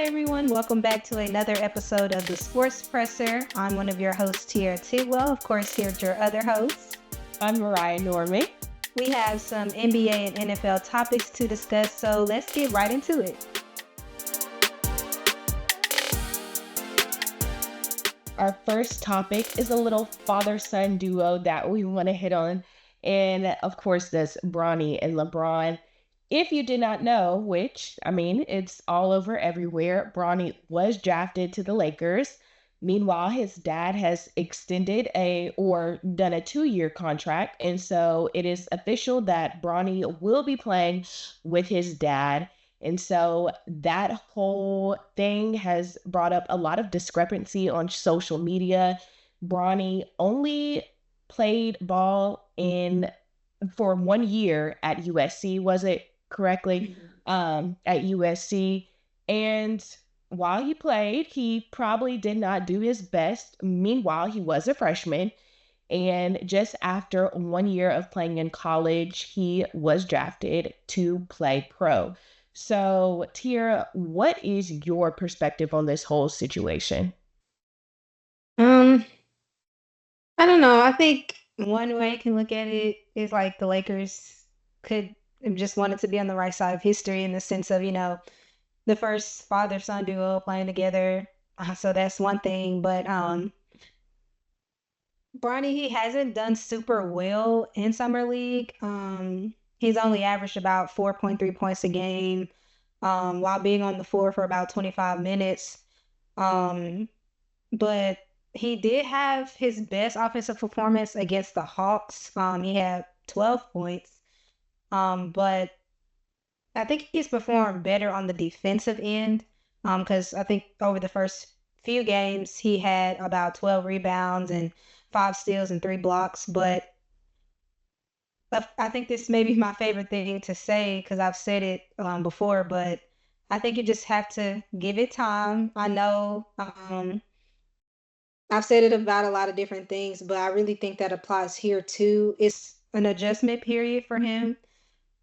everyone. Welcome back to another episode of the Sports PressHER. I'm one of your hosts, Teirrah. Of course, here's your other host. I'm Moriah and Teirrah. We have some NBA and NFL topics to discuss, so let's get right into it. Our first topic is a little father-son duo that we want to hit on. And of course, that's Bronny and LeBron. If you did not know, which, it's all over everywhere, Bronny was drafted to the Lakers. Meanwhile, his dad has extended done a 2-year contract. And so it is official that Bronny will be playing with his dad. And so that whole thing has brought up a lot of discrepancy on social media. Bronny only played ball for 1 year at USC, was it correctly? At USC. And while he played, he probably did not do his best. Meanwhile, he was a freshman. And just after 1 year of playing in college, he was drafted to play pro. So, Teirrah, what is your perspective on this whole situation? I don't know. I think one way you can look at it is like the Lakers could just wanted to be on the right side of history in the sense of, the first father-son duo playing together. So that's one thing. But Bronny, he hasn't done super well in Summer League. He's only averaged about 4.3 points a game while being on the floor for about 25 minutes. But he did have his best offensive performance against the Hawks. He had 12 points. But I think he's performed better on the defensive end because I think over the first few games, he had about 12 rebounds and 5 steals and 3 blocks. But I think this may be my favorite thing to say because I've said it before, but I think you just have to give it time. I know I've said it about a lot of different things, but I really think that applies here too. It's an adjustment period for him.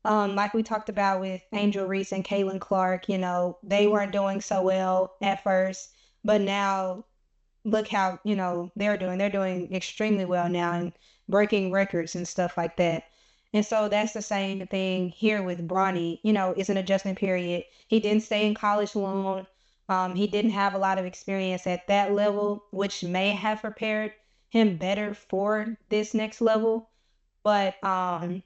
Like we talked about with Angel Reese and Caitlin Clark, they weren't doing so well at first, but now look how, they're doing. They're doing extremely well now and breaking records and stuff like that. And so that's the same thing here with Bronny. It's an adjustment period. He didn't stay in college long. He didn't have a lot of experience at that level, which may have prepared him better for this next level. But, and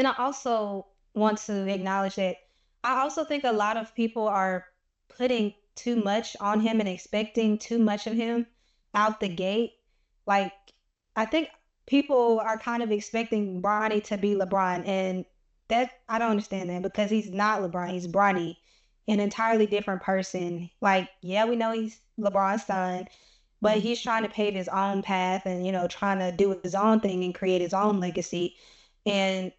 I also want to acknowledge that I also think a lot of people are putting too much on him and expecting too much of him out the gate. Like, I think people are kind of expecting Bronny to be LeBron, and that I don't understand that because he's not LeBron, he's Bronny, an entirely different person. Like, yeah, we know he's LeBron's son, but he's trying to pave his own path and, trying to do his own thing and create his own legacy. And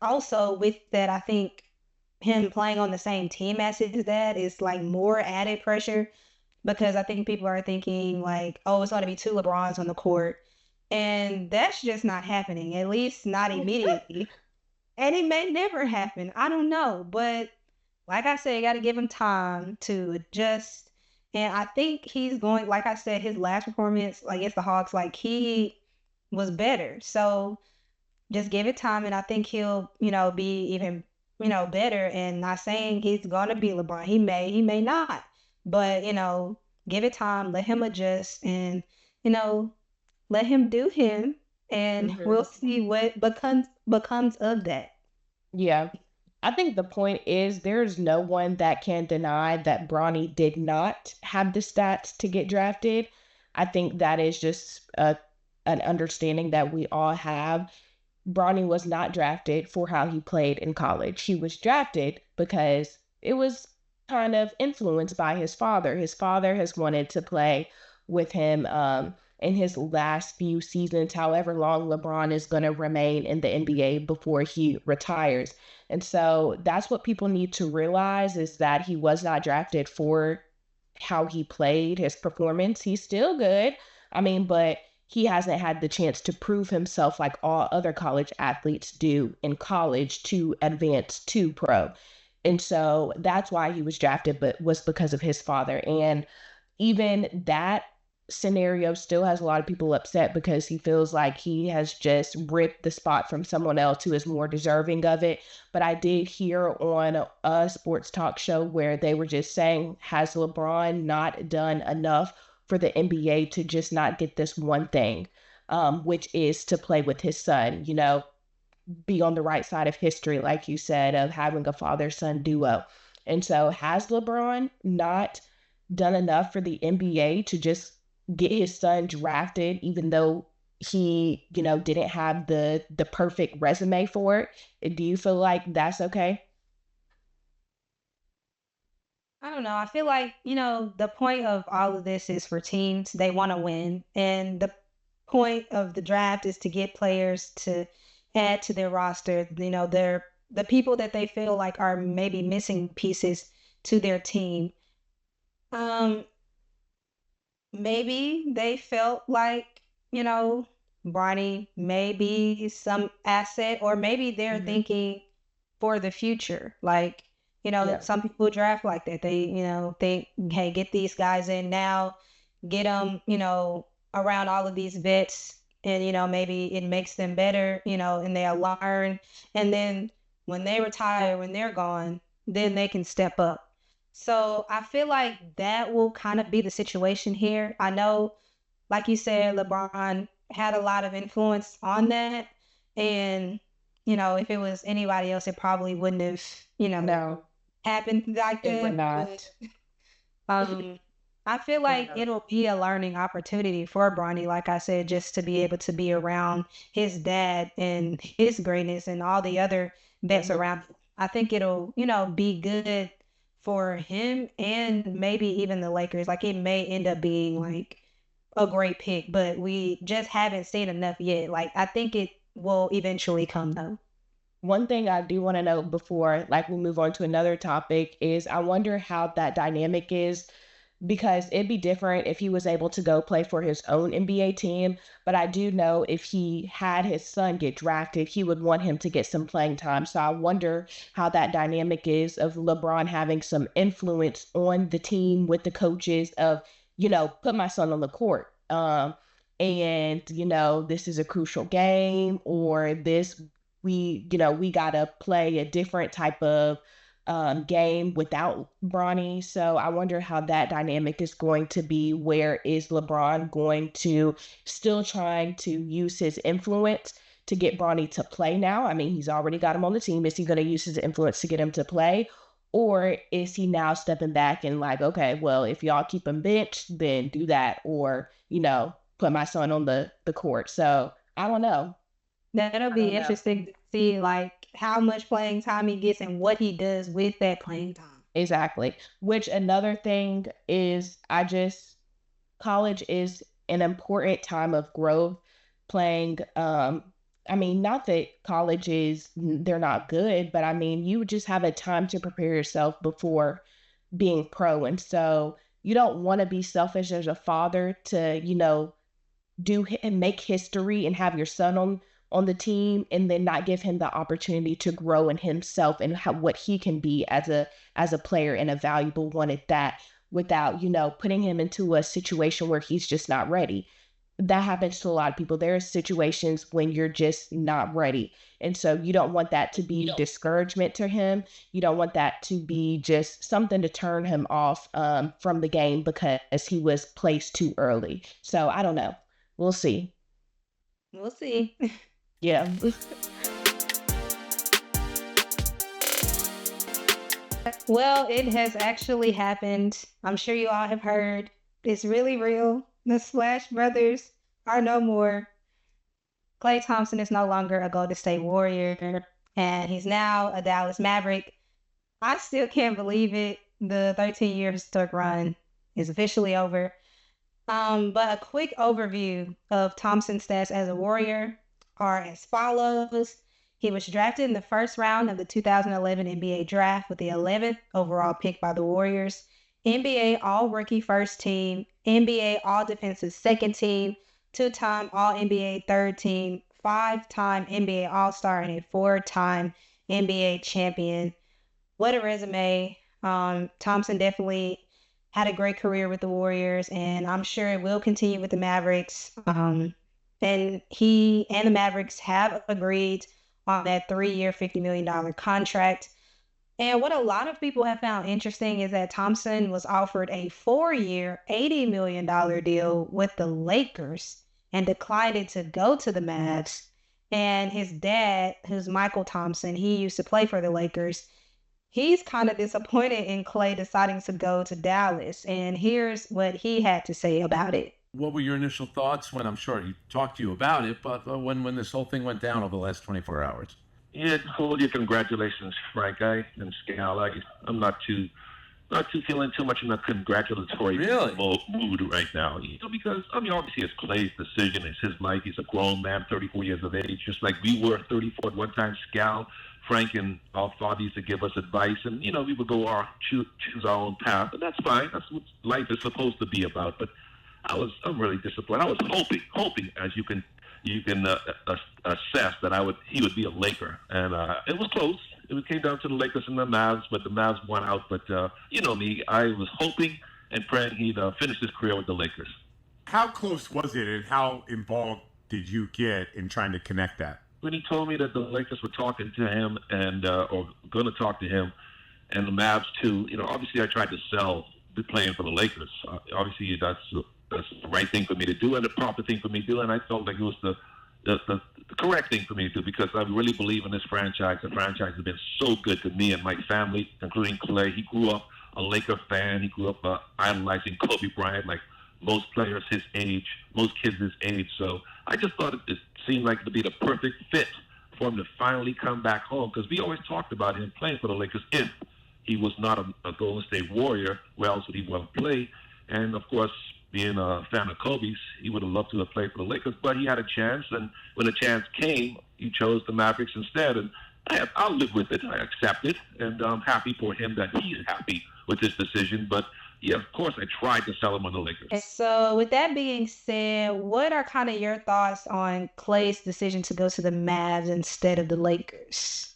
also with that, I think him playing on the same team as his dad is like more added pressure because I think people are thinking like, oh, it's going to be 2 LeBrons on the court. And that's just not happening, at least not immediately. And it may never happen. I don't know. But like I said, you got to give him time to adjust. And I think he's going, like I said, his last performance against the Hawks, like he was better. So just give it time. And I think he'll, be even, better. And not saying he's going to be LeBron. He may not. But, give it time, let him adjust and, let him do him, and we'll see what becomes of that. Yeah. I think the point is there's no one that can deny that Bronny did not have the stats to get drafted. I think that is just an understanding that we all have. Bronny was not drafted for how he played in college. He was drafted because it was kind of influenced by his father. His father has wanted to play with him in his last few seasons, however long LeBron is going to remain in the NBA before he retires. And so that's what people need to realize is that he was not drafted for how he played, his performance. He's still good. But he hasn't had the chance to prove himself like all other college athletes do in college to advance to pro. And so that's why he was drafted, but was because of his father. And even that scenario still has a lot of people upset because he feels like he has just ripped the spot from someone else who is more deserving of it. But I did hear on a sports talk show where they were just saying, has LeBron not done enough for the NBA to just not get this one thing, which is to play with his son, be on the right side of history, like you said, of having a father son duo. And so, has LeBron not done enough for the NBA to just get his son drafted, even though he, didn't have the perfect resume for it? Do you feel like that's okay? I don't know. I feel like, the point of all of this is for teams. They want to win. And the point of the draft is to get players to add to their roster. They're the people that they feel like are maybe missing pieces to their team. Um, Maybe they felt like, Bronny may be some asset, or maybe they're Hmm. thinking for the future. Like, Yeah. some people draft like that. They, think, hey, get these guys in now, get them, around all of these vets, and, maybe it makes them better, and they'll learn. And then when they retire, when they're gone, then they can step up. So I feel like that will kind of be the situation here. I know, like you said, LeBron had a lot of influence on that. And, if it was anybody else, it probably wouldn't have, No, happened like it would that. But not. um, I feel like Yeah. it'll be a learning opportunity for Bronny, like I said, just to be able to be around his dad and his greatness and all the other vets Mhm. around him. I think it'll, be good for him and maybe even the Lakers. Like it may end up being like a great pick, but we just haven't seen enough yet. Like I think it will eventually come though. One thing I do want to know before, like, we move on to another topic is I wonder how that dynamic is because it'd be different if he was able to go play for his own NBA team. But I do know if he had his son get drafted, he would want him to get some playing time. So I wonder how that dynamic is of LeBron having some influence on the team with the coaches of, put my son on the court. And this is a crucial game, or this we gotta play a different type of game without Bronny. So I wonder how that dynamic is going to be. Where is LeBron going to still trying to use his influence to get Bronny to play now? I mean, he's already got him on the team. Is he going to use his influence to get him to play? Or is he now stepping back and like, okay, well, if y'all keep him benched, then do that. Or, put my son on the court. So I don't know. That'll I be don't know. interesting to see like how much playing time he gets and what he does with that playing time. Exactly. Which another thing is college is an important time of growth. Playing I mean, not that college is they're not good, but I mean, you just have a time to prepare yourself before being pro. And so you don't want to be selfish as a father to, do and make history and have your son on the team and then not give him the opportunity to grow in himself and what he can be as a player and a valuable one at that, without putting him into a situation where he's just not ready. That happens to a lot of people. There are situations when you're just not ready, and so you don't want that to be discouragement to him. You don't want that to be just something to turn him off from the game because he was placed too early. So I don't know. We'll see. We'll see. Yeah. Well, it has actually happened. I'm sure you all have heard. It's really real. The Splash Brothers are no more. Klay Thompson is no longer a Golden State Warrior, and he's now a Dallas Maverick. I still can't believe it. The 13-year historic run is officially over. But a quick overview of Thompson's stats as a Warrior are as follows. He was drafted in the first round of the 2011 NBA Draft with the 11th overall pick by the Warriors. NBA All Rookie First Team, NBA All Defensive Second Team, two-time All NBA Third Team, five-time NBA All Star, and a four-time NBA champion. what a resume. Thompson definitely had a great career with the Warriors, and I'm sure it will continue with the Mavericks. And he and the Mavericks have agreed on that 3-year, $50 million contract. And what a lot of people have found interesting is that Thompson was offered a 4-year, $80 million deal with the Lakers and declined it to go to the Mavs. And his dad, who's Michael Thompson, he used to play for the Lakers. He's kind of disappointed in Klay deciding to go to Dallas. And here's what he had to say about it. What were your initial thoughts when, I'm sure he talked to you about it, but when this whole thing went down over the last 24 hours? Yeah, hold your congratulations, Frank. And Scal. I'm not too feeling too much in a congratulatory Really? mood right now. Because obviously it's Clay's decision. It's his life. He's a grown man, 34 years of age, just like we were 34 at one time. Scal, Frank, and our father used to give us advice, and we would go choose our own path, and that's fine. That's what life is supposed to be about. But I'm really disappointed. I was hoping, as you can assess, that he would be a Laker, and it was close. It came down to the Lakers and the Mavs, but the Mavs won out. But you know me, I was hoping and praying he'd finish his career with the Lakers. How close was it, and how involved did you get in trying to connect that? When he told me that the Lakers were talking to him and or going to talk to him, and the Mavs too, obviously I tried to sell playing for the Lakers. Obviously that's the right thing for me to do and the proper thing for me to do, and I felt like it was the correct thing for me to do, because I really believe in this franchise. The franchise has been so good to me and my family, including Klay. He grew up a Laker fan. He grew up idolizing Kobe Bryant, like most players his age, most kids his age. So I just thought it seemed like it would be the perfect fit for him to finally come back home, because we always talked about him playing for the Lakers. If he was not a Golden State Warrior, where else would he want to play? And of course, being a fan of Kobe's, he would have loved to have played for the Lakers, but he had a chance, and when the chance came, he chose the Mavericks instead, and I'll live with it. I accept it, and I'm happy for him that he's happy with his decision, but yeah, of course, I tried to sell him on the Lakers. And so, with that being said, what are kind of your thoughts on Klay's decision to go to the Mavs instead of the Lakers?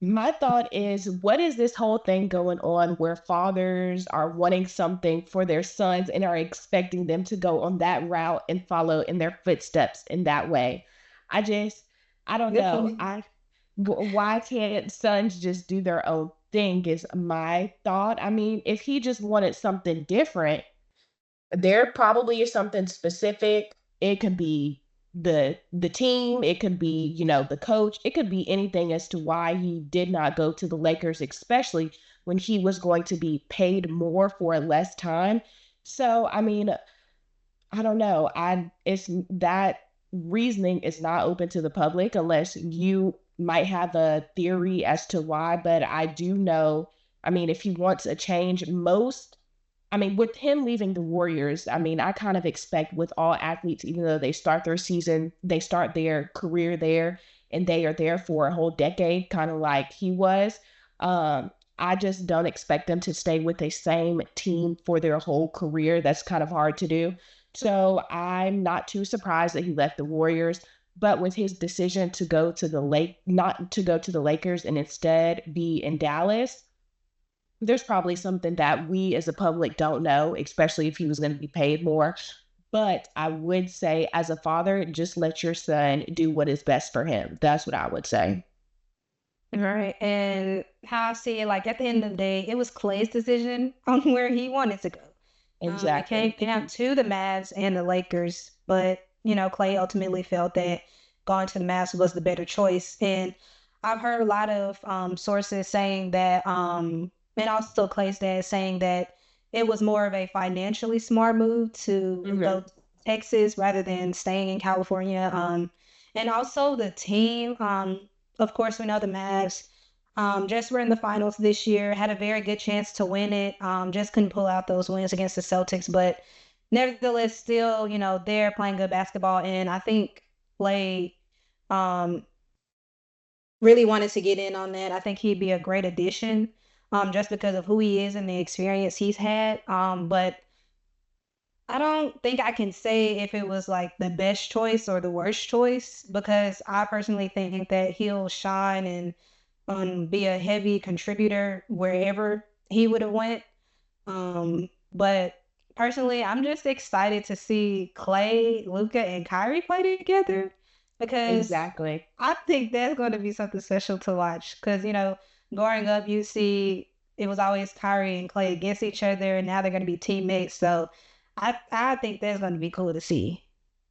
My thought is, what is this whole thing going on where fathers are wanting something for their sons and are expecting them to go on that route and follow in their footsteps in that way? I don't Good know. point. Why can't sons just do their own thing is my thought. I mean, if he just wanted something different, there probably is something specific. It could be the team, it could be, the coach, it could be anything as to why he did not go to the Lakers, especially when he was going to be paid more for less time. So, I mean, I don't know. I it's that reasoning is not open to the public unless you might have a theory as to why, but I do know, I mean, if he wants a change, with him leaving the Warriors, I mean, I kind of expect with all athletes, even though they start their season, they start their career there and they are there for a whole decade, kind of like he was. I just don't expect them to stay with the same team for their whole career. That's kind of hard to do. So I'm not too surprised that he left the Warriors. But with his decision to go to not to go to the Lakers and instead be in Dallas, there's probably something that we as a public don't know, especially if he was going to be paid more. But I would say, as a father, just let your son do what is best for him. That's what I would say. Right. And how I see it, like at the end of the day, it was Clay's decision on where he wanted to go. It came Exactly. down to the Mavs and the Lakers, but Clay ultimately felt that going to the Mavs was the better choice. And I've heard a lot of sources saying that, and also Clay's dad saying that it was more of a financially smart move to Hmm. go to Texas rather than staying in California. And also the team, of course, we know the Mavs just were in the finals this year, had a very good chance to win it. Just couldn't pull out those wins against the Celtics, but nevertheless, still, they're playing good basketball. And I think Clay um, really wanted to get in on that. I think he'd be a great addition, just because of who he is and the experience he's had. But I don't think I can say if it was like the best choice or the worst choice, because I personally think that he'll shine and be a heavy contributor wherever he would have went. But personally, I'm just excited to see Klay, Luka, and Kyrie play together because Exactly. I think that's going to be something special to watch. Because growing up, you see it was always Kyrie and Klay against each other, and now they're going to be teammates. So I think that's going to be cool to see.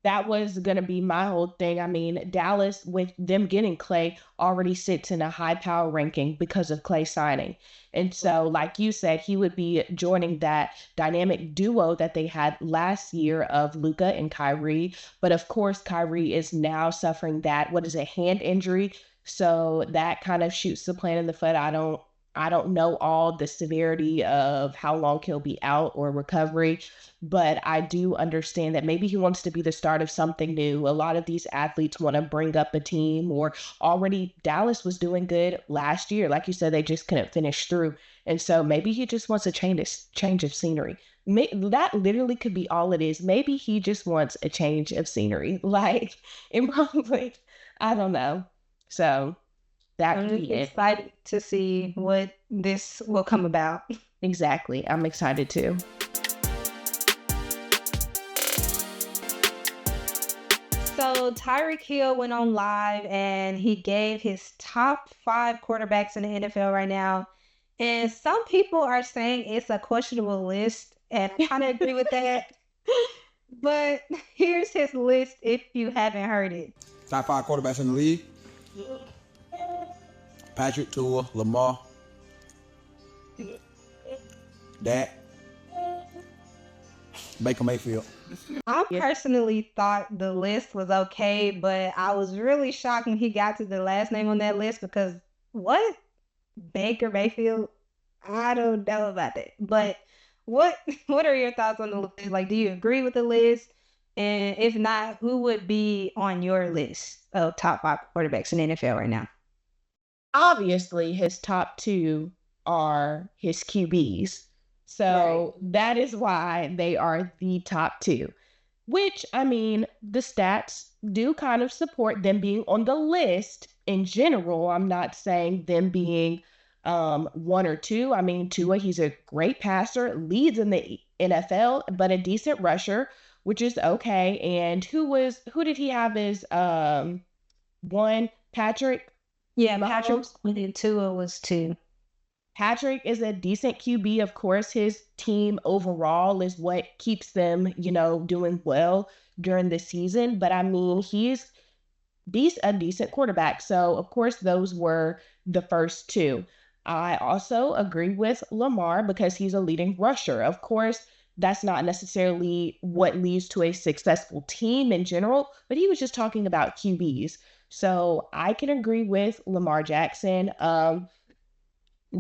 That was going to be my whole thing. I mean, Dallas, with them getting Klay, already sits in a high power ranking because of Klay signing. And so, like you said, he would be joining that dynamic duo that they had last year of Luka and Kyrie. But of course, Kyrie is now suffering that, what is it, hand injury. So that kind of shoots the plan in the foot. I don't know all the severity of how long he'll be out or recovery, but I do understand that maybe he wants to be the start of something new. A lot of these athletes want to bring up a team, or already Dallas was doing good last year. Like you said, they just couldn't finish through. And so maybe he just wants a change of scenery. That literally could be all it is. Maybe he just wants a change of scenery. Like, it probably, I don't know. So that I'm could just be it. excited to see what this will come about. Exactly. I'm excited too. So Tyreek Hill went on live and he gave his top 5 quarterbacks in the NFL right now. And some people are saying it's a questionable list, and I kind of agree with that. But here's his list if you haven't heard it. Top 5 quarterbacks in the league: Patrick, Tua, Lamar, Dak, Baker Mayfield. I personally thought the list was okay, but I was really shocked when he got to the last name on that list because what? Baker Mayfield? I don't know about that. But what what are your thoughts on the list? Like, do you agree with the list? And if not, who would be on your list of top 5 quarterbacks in the NFL right now? Obviously, his top two are his QBs. So that is why they are the top two, which, I mean, the stats do kind of support them being on the list in general. I'm not saying them being one or two. I mean, Tua, he's a great passer, leads in the NFL, but a decent rusher, which is okay. And who did he have as one? Patrick Yeah, Patrick Mahomes? within 2 was 2. Patrick is a decent QB. Of course, his team overall is what keeps them, doing well during the season. But I mean, he's a decent quarterback. So, of course, those were the first two. I also agree with Lamar because he's a leading rusher. Of course, that's not necessarily what leads to a successful team in general, but he was just talking about QBs. So I can agree with Lamar Jackson.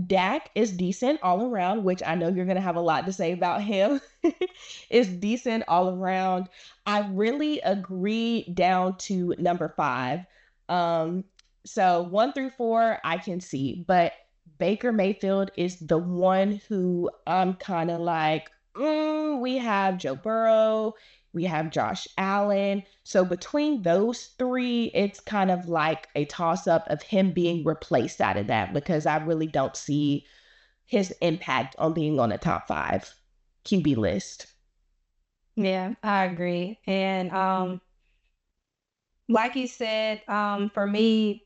Dak is decent all around, which I know you're going to have a lot to say about him. Is decent all around. I really agree down to number 5. Um, so 1 through 4, I can see, but Baker Mayfield is the one who I'm kind of like, we have Joe Burrow, we have Josh Allen. So between those three, it's kind of like a toss up of him being replaced out of that because I really don't see his impact on being on the top 5 QB list. Yeah, I agree. And like you said, for me,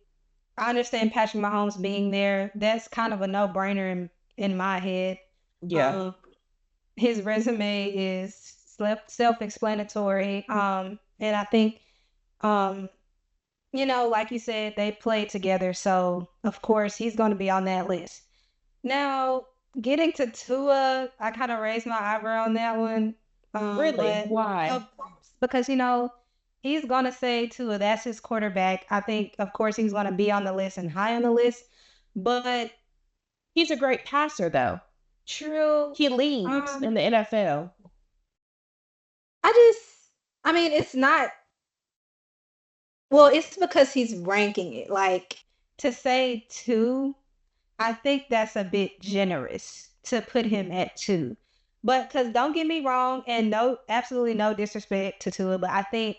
I understand Patrick Mahomes being there. That's kind of a no-brainer in my head. Yeah. His resume is self-explanatory. And I think, like you said, they played together. So, of course, he's going to be on that list. Now, getting to Tua, I kind of raised my eyebrow on that one. Really? But Why? of course, because, he's going to say Tua, that's his quarterback. I think, of course, he's going to be on the list and high on the list. But He's a great passer, though. true. He leads in the NFL. I mean, it's not, well, it's because he's ranking it. Like, to say 2, I think that's a bit generous to put him at 2. But because don't get me wrong, and no, absolutely no disrespect to Tua, but I think,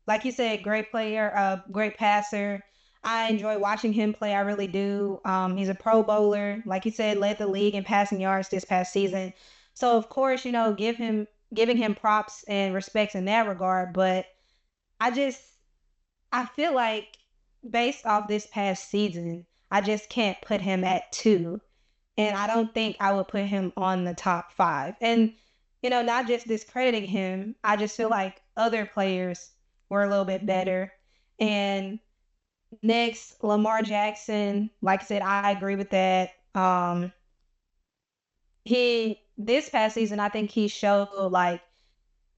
like you said, great player, great passer. I enjoy watching him play. I really do. He's a Pro Bowler, like you said, led the league in passing yards this past season. So of course, giving him props and respects in that regard. But I just I feel like based off this past season, I just can't put him at 2. And I don't think I would put him on the top 5. And, not just discrediting him, I just feel like other players were a little bit better. And next, Lamar Jackson, like I said, I agree with that. This past season, I think he showed like,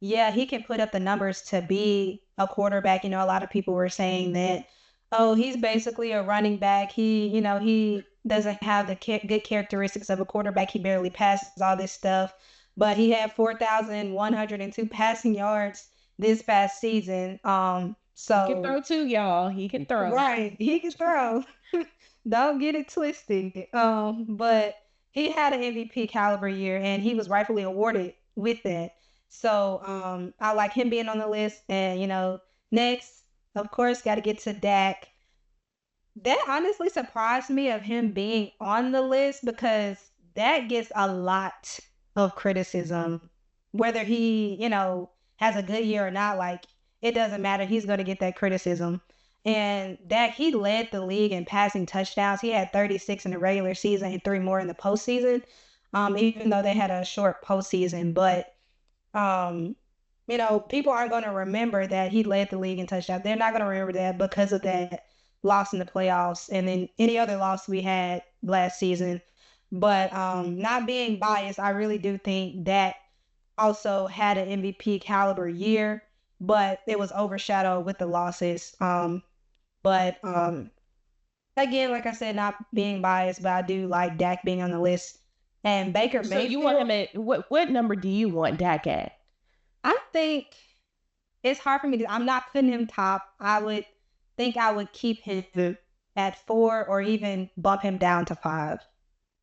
yeah, he can put up the numbers to be a quarterback. A lot of people were saying that, oh, he's basically a running back. He doesn't have the good characteristics of a quarterback. He barely passes, all this stuff. But he had 4,102 passing yards this past season. He can throw too, y'all. He can throw. Right, he can throw. Don't get it twisted. But he had an MVP caliber year, and he was rightfully awarded with that. So I like him being on the list. And next, of course, got to get to Dak. That honestly surprised me of him being on the list because Dak gets a lot of criticism, whether he has a good year or not. Like, it doesn't matter. He's going to get that criticism. And Dak, he led the league in passing touchdowns. He had 36 in the regular season and 3 more in the postseason, even though they had a short postseason. But, people aren't going to remember that he led the league in touchdowns. They're not going to remember that because of that loss in the playoffs and then any other loss we had last season. But not being biased, I really do think Dak also had an MVP caliber year, but it was overshadowed with the losses. But again, like I said, not being biased, but I do like Dak being on the list. And Baker So Mayfield, you want him at what number do you want Dak at? I think it's hard for me I'm not putting him top. I would think I would keep him at 4 or even bump him down to 5.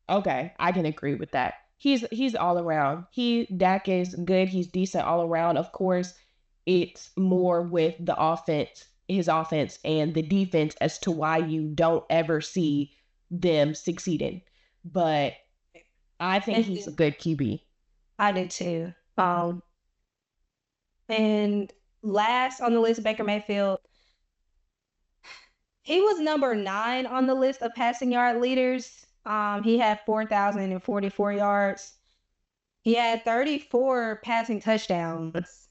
Okay, I can agree with that. He's all around. Dak is good. He's decent all around. Of course, it's more with the offense, his offense and the defense as to why you don't ever see them succeeding. But I think he's a good QB. I do too. And last on the list, Baker Mayfield. He was number 9 on the list of passing yard leaders. He had 4,044 yards. He had 34 passing touchdowns.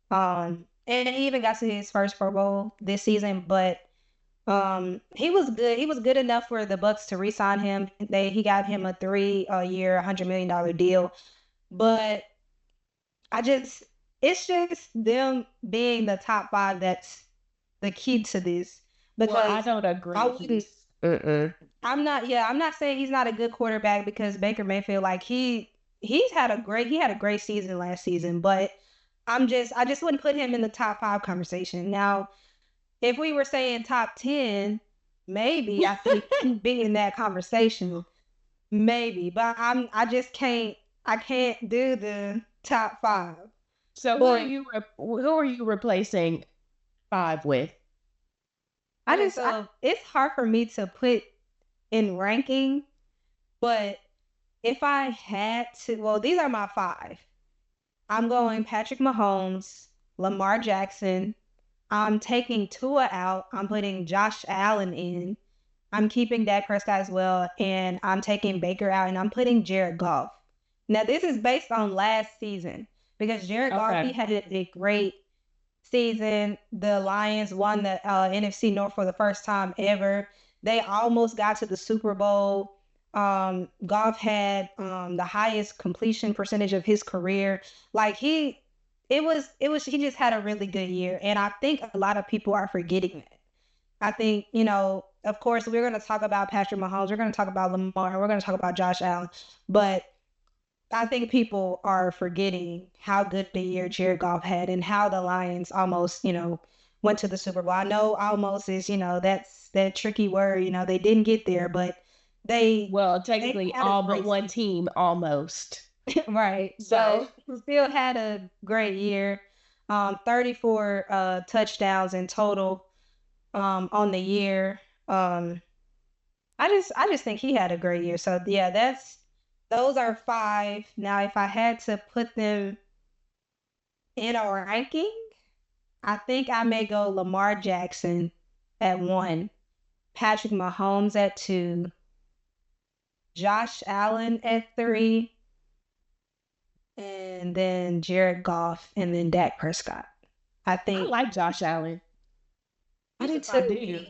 And he even got to his first Pro Bowl this season, but he was good. He was good enough for the Bucks to re-sign him. He got him a 3-year, $100 million deal. But it's just them being the top 5 that's the key to this. Because I don't agree. I'm not saying he's not a good quarterback because Baker Mayfield, like he had a great season last season, but I just wouldn't put him in the top 5 conversation. Now, if we were saying top 10, maybe I think he'd be in that conversation. Maybe, but I can't do the top 5. So who are you replacing 5 with? It's hard for me to put in ranking, but if I had to, well, these are my 5. I'm going Patrick Mahomes, Lamar Jackson. I'm taking Tua out. I'm putting Josh Allen in. I'm keeping Dak Prescott as well, and I'm taking Baker out, and I'm putting Jared Goff. Now, this is based on last season because Jared Goff, he had a great season. The Lions won the NFC North for the first time ever. They almost got to the Super Bowl. Goff had the highest completion percentage of his career. Like he just had a really good year, and I think a lot of people are forgetting that. I think, of course, we're going to talk about Patrick Mahomes, we're going to talk about Lamar, we're going to talk about Josh Allen, but I think people are forgetting how good the year Jared Goff had and how the Lions almost, went to the Super Bowl. I know almost is, that's that tricky word, they didn't get there, but technically all but one team almost. Right. So still had a great year. 34 touchdowns in total on the year. Um, I just think he had a great year. So yeah, those are 5. Now, if I had to put them in a ranking, I think I may go Lamar Jackson at 1, Patrick Mahomes at 2, Josh Allen at 3, and then Jared Goff, and then Dak Prescott. I I think like Josh Allen. I do I too. do.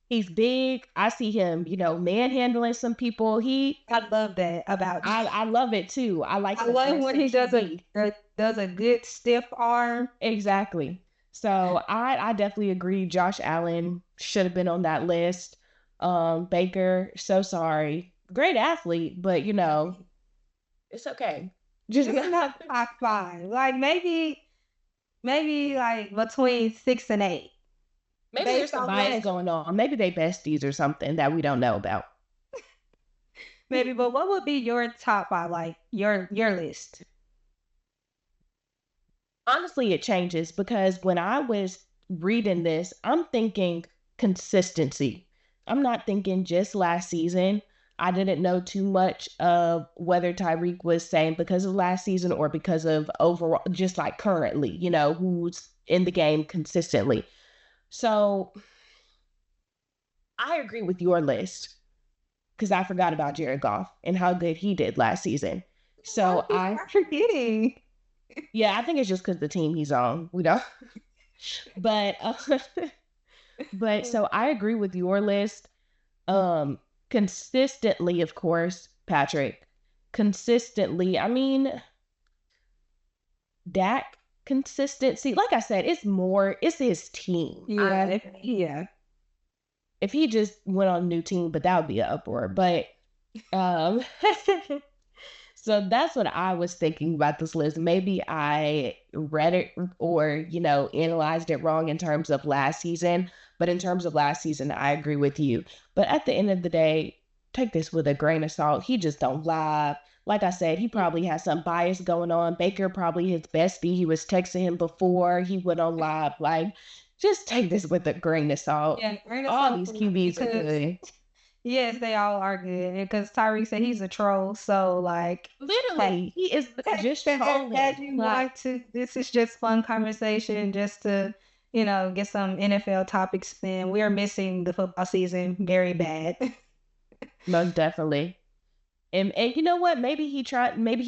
He's big. I see him, manhandling some people. I love that about. I love it too. I like I his love when he does aggressive a good stiff arm. Exactly. So I definitely agree. Josh Allen should have been on that list. Baker, so sorry. Great athlete, but it's okay. Just It's not top 5. Like maybe like between 6 and 8. maybe there's Based some on bias last, going on. Maybe they besties or something that we don't know about. maybe. But what would be your top 5? Like your list? Honestly, it changes because when I was reading this, I'm thinking consistency. I'm not thinking just last season. I didn't know too much of whether Tyreek was saying because of last season or because of overall, just like currently, who's in the game consistently. So I agree with your list because I forgot about Jared Goff and how good he did last season. So I'm forgetting. yeah, I think it's just because the team he's on, but but so I agree with your list. Consistently, of course, Patrick. Consistently, I mean, Dak consistency. Like I said, it's his team. Yeah. If he just went on a new team, but that would be an uproar. But um so that's what I was thinking about this list. Maybe I read it or, analyzed it wrong in terms of last season. But in terms of last season, I agree with you. But at the end of the day, take this with a grain of salt. He just don't lie. Like I said, he probably has some bias going on. Baker probably his bestie. He was texting him before he went on live. Like, just take this with a grain of salt. Yeah, All these QBs are good. Yes, they all are good. Because Tyreek said he's a troll. So, like, Literally, he is just as trolling. you want to, this is just fun conversation just to, get some NFL topics in. We are missing the football season very bad. Most definitely. And you know what? Maybe he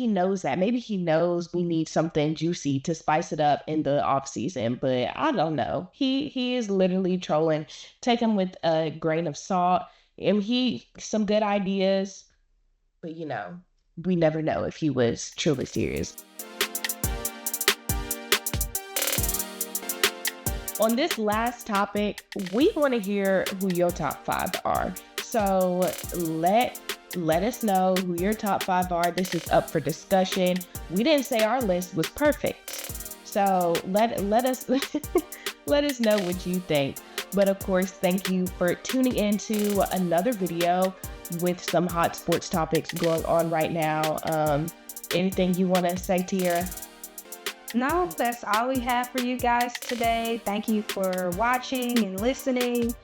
knows that. Maybe he knows we need something juicy to spice it up in the off season, but I don't know. He is literally trolling. Take him with a grain of salt. And he some good ideas, but we never know if he was truly serious. On this last topic, we want to hear who your top 5 are. So let us know who your top 5 are. This is up for discussion. We didn't say our list was perfect. So let us let us know what you think. But of course, thank you for tuning into another video with some hot sports topics going on right now. Anything you want to say, Teirrah? No, that's all we have for you guys today. Thank you for watching and listening.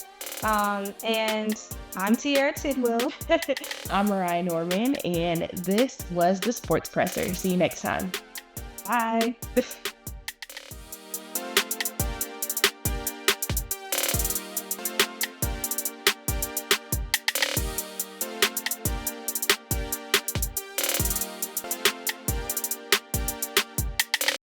And I'm Teirrah Tidwell. I'm Moriah Norman, and this was the Sports Presser. See you next time. Bye.